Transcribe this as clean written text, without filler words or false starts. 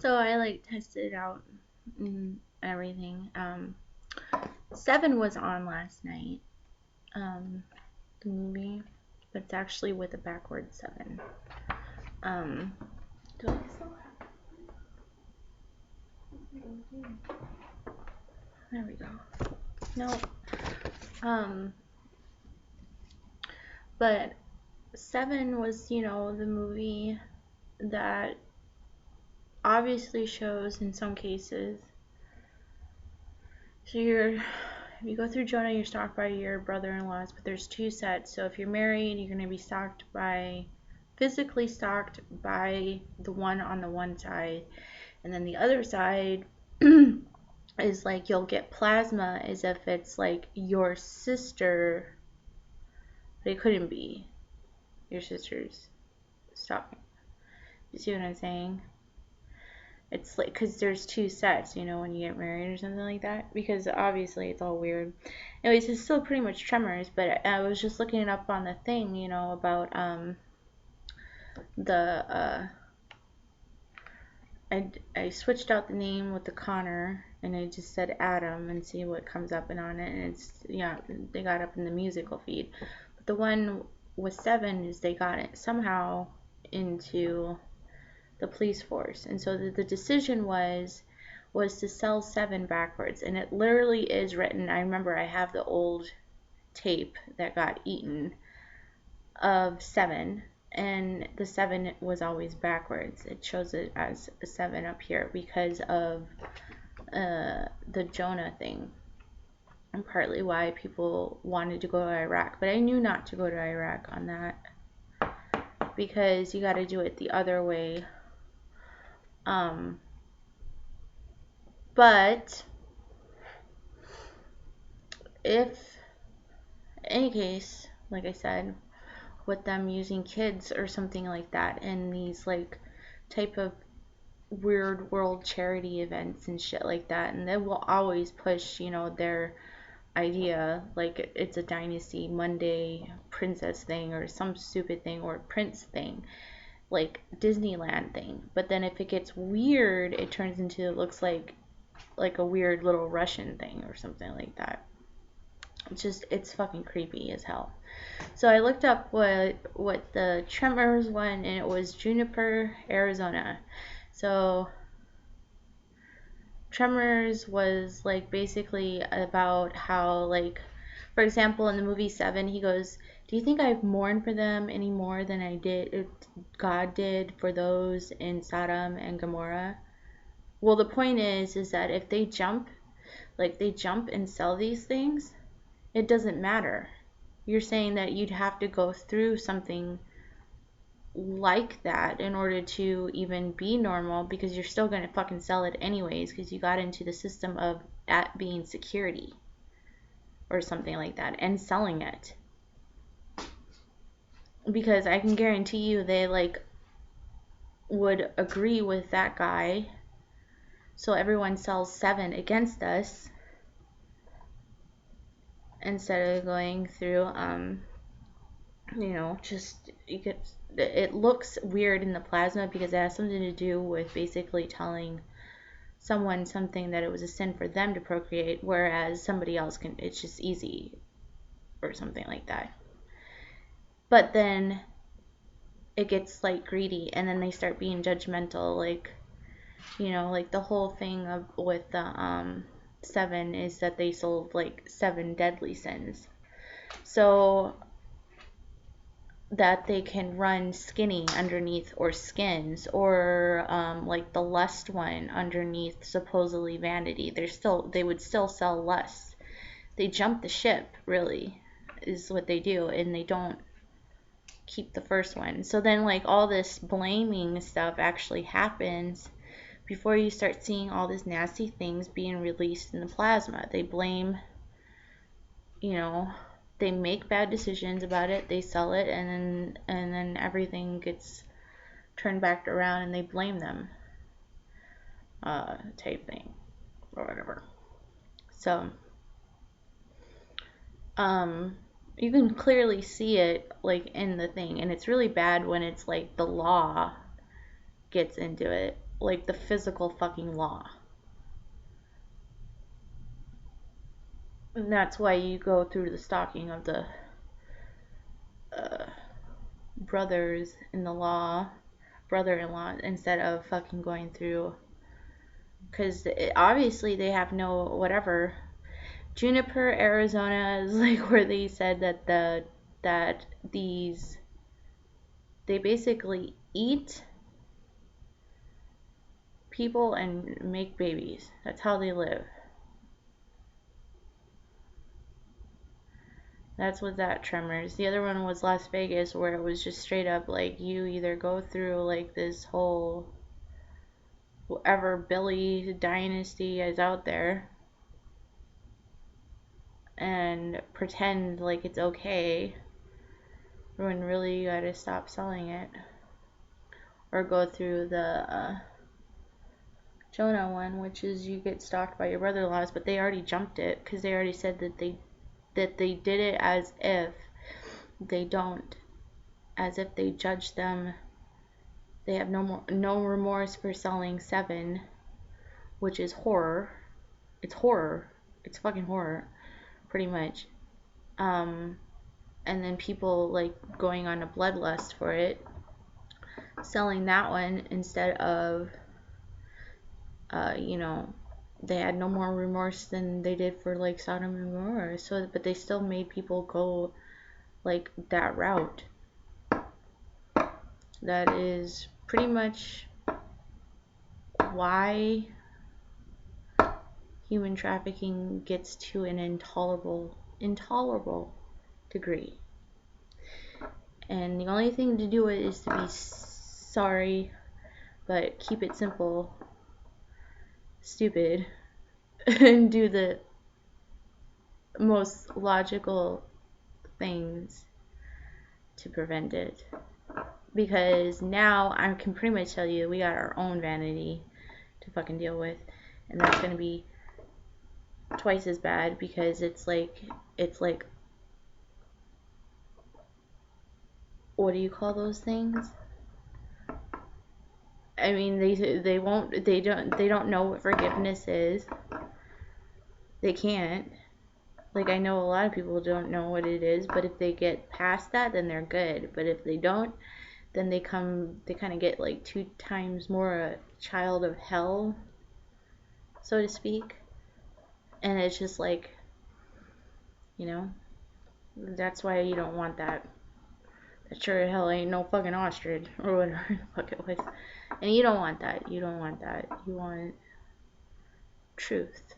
So I like tested it out and everything. Seven was on last night. The movie, but it's actually with a backward seven. Do I still have? There we go. No. But Seven was, the movie that obviously shows in some cases. So if you go through Jonah, you're stalked by your brother-in-laws, but there's two sets. So if you're married, you're going to be physically stalked by the one on the one side. And then the other side is like you'll get plasma as if it's like your sister, but it couldn't be your sister's stalking. You see what I'm saying? It's like, because there's two sets, when you get married or something like that. Because obviously it's all weird. Anyways, it's still pretty much Tremors, but I was just looking it up on the thing, about the I switched out the name with the Connor and I just said Adam and see what comes up and on it, and it's, they got up in the musical feed. But the one with Seven is they got it somehow into the police force, and so the decision was to sell Seven backwards, and it literally is written. I remember I have the old tape that got eaten of Seven, and the Seven was always backwards. It shows it as a seven up here because of the Jonah thing, and partly why people wanted to go to Iraq. But I knew not to go to Iraq on that, because you got to do it the other way. But if, in any case, like I said, with them using kids or something like that in these like type of weird world charity events and shit like that, and they will always push, their idea like it's a Dynasty Monday princess thing or some stupid thing or prince thing, like Disneyland thing. But then if it gets weird, it turns into, it looks like a weird little Russian thing or something like that. It's fucking creepy as hell. So I looked up what the Tremors one, and it was Juniper, Arizona. So Tremors was like basically about how, like, for example, in the movie Seven, he goes, "Do you think I've mourned for them any more than God did for those in Sodom and Gomorrah?" Well, the point is that if they jump and sell these things, it doesn't matter. You're saying that you'd have to go through something like that in order to even be normal, because you're still going to fucking sell it anyways, because you got into the system of at being security or something like that and selling it. Because I can guarantee you they like would agree with that guy, so everyone sells Seven against us instead of going through just, it looks weird in the plasma because it has something to do with basically telling someone something that it was a sin for them to procreate, whereas somebody else can, it's just easy or something like that. But then it gets like greedy, and then they start being judgmental, like the whole thing with the Seven is that they sold like 7 deadly sins, so that they can run skinny underneath, or skins, or like the lust one underneath supposedly vanity. They would still sell lust. They jump the ship, really, is what they do, and they don't keep the first one. So then like all this blaming stuff actually happens before you start seeing all these nasty things being released in the plasma. They blame, they make bad decisions about it, they sell it, and then everything gets turned back around and they blame them, type thing, or whatever. So you can clearly see it like in the thing, and it's really bad when it's like the law gets into it, like the physical fucking law. And that's why you go through the stalking of the uh, brothers in the law, brother-in-law, instead of fucking going through, because obviously they have no whatever. Juniper, Arizona is like where they said that these they basically eat people and make babies. That's how they live. That's what that Tremors. The other one was Las Vegas, where it was just straight up like you either go through like this whole whatever Billy dynasty is out there and pretend like it's okay when really you gotta stop selling it, or go through the Jonah one, which is you get stalked by your brother-in-laws, but they already jumped it because they already said that they did it as if they don't, as if they judge them. They have no remorse for selling se7en, which is horror. It's horror. It's fucking horror, pretty much. And then people like going on a bloodlust for it, selling that one instead of, you know, they had no more remorse than they did for like Sodom and Gomorrah. So, but they still made people go like that route. That is pretty much why human trafficking gets to an intolerable degree. And the only thing to do it is to be sorry, but keep it simple, stupid, and do the most logical things to prevent it. Because now I can pretty much tell you we got our own vanity to fucking deal with, and that's gonna be twice as bad because it's like what do you call those things? I mean, they don't know what forgiveness is. They can't. Like, I know a lot of people don't know what it is, but if they get past that, then they're good. But if they don't, then they kind of get like 2 times more a child of hell, so to speak. And it's just like, you know, that's why you don't want that. That sure as hell ain't no fucking ostrich or whatever the fuck it was. And you don't want that. You don't want that. You want truth.